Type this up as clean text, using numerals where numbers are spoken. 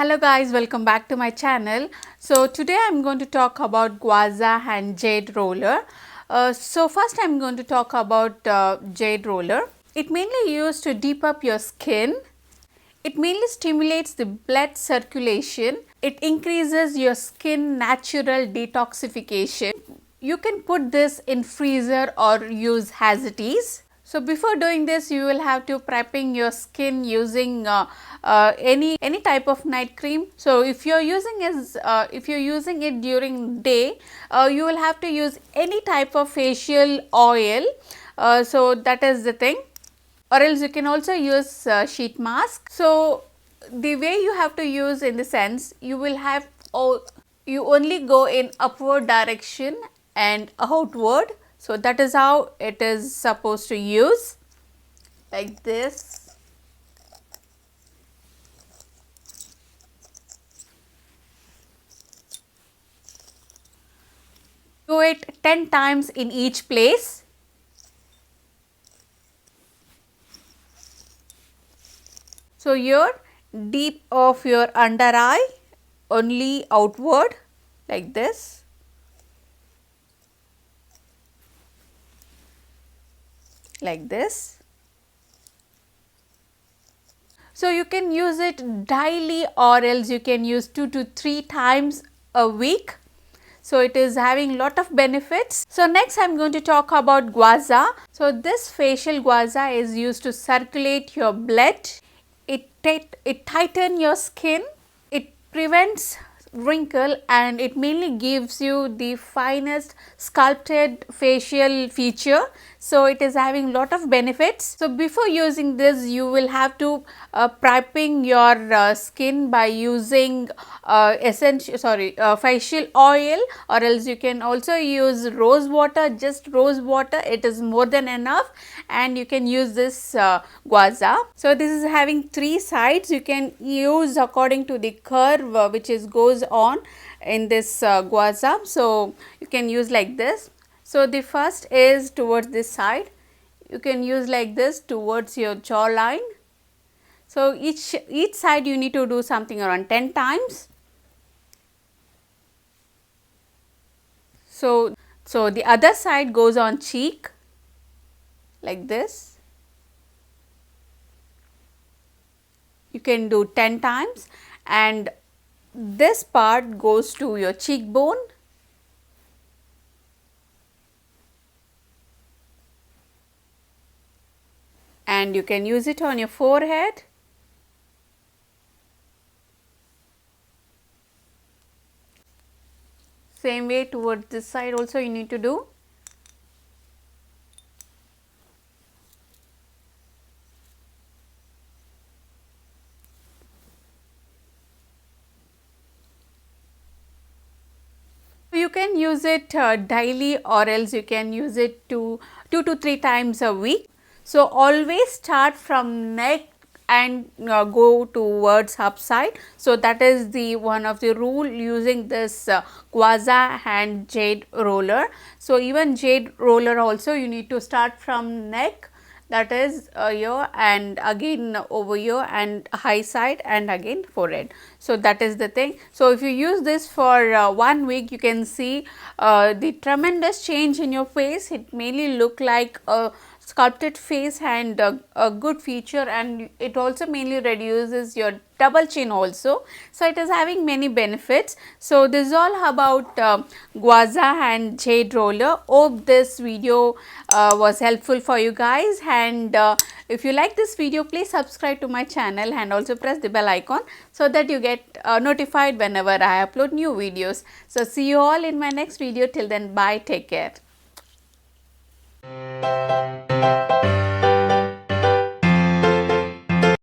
Hello guys, welcome back to my channel. So today I am going to talk about Guaza and Jade Roller. So first I am going to talk about Jade Roller. It mainly used to deep up your skin. It mainly stimulates the blood circulation. It increases your skin natural detoxification. You can put this in freezer or use as it is. So before doing this, you will have to prepping your skin using any type of night cream. So if you're using it during day, you will have to use any type of facial oil. So that is the thing, or else you can also use sheet mask. So the way you have to use, in the sense, you will have you only go in upward direction and outward. So that is how it is supposed to use, like this. Do it 10 times in each place. So here, deep of your under eye, only outward, like this. Like this. So you can use it daily, or else you can use 2 to 3 times a week. So it is having lot of benefits. So next I am going to talk about Guaza. So this facial Guaza is used to circulate your blood. It tightens your skin. It prevents wrinkle, and it mainly gives you the finest sculpted facial feature. So it is having lot of benefits. So before using this, you will have to prepping your skin by using facial oil, or else you can also use rose water. Just rose water, it is more than enough, and you can use this Guaza. So this is having 3 sides. You can use according to the curve which is goes on in this Guaza. So you can use like this. So the first is towards this side. You can use like this towards your jawline. So each side you need to do something around 10 times. So the other side goes on cheek, like this. You can do 10 times, and this part goes to your cheekbone. And you can use it on your forehead. Same way towards this side also you need to do. You can use it daily, or else you can use it 2 to 3 times a week. So always start from neck and go towards upside. So that is the one of the rule using this Guaza and Jade Roller. So even Jade Roller also you need to start from neck, that is here, and again over here, and high side, and again forehead. So that is the thing. So if you use this for 1 week, you can see the tremendous change in your face. It mainly look like a sculpted face and a good feature, and it also mainly reduces your double chin also. So it is having many benefits. So this is all about Guaza and Jade Roller. Hope this video was helpful for you guys, and if you like this video, please subscribe to my channel and also press the bell icon so that you get notified whenever I upload new videos. So see you all in my next video. Till then, bye, take care.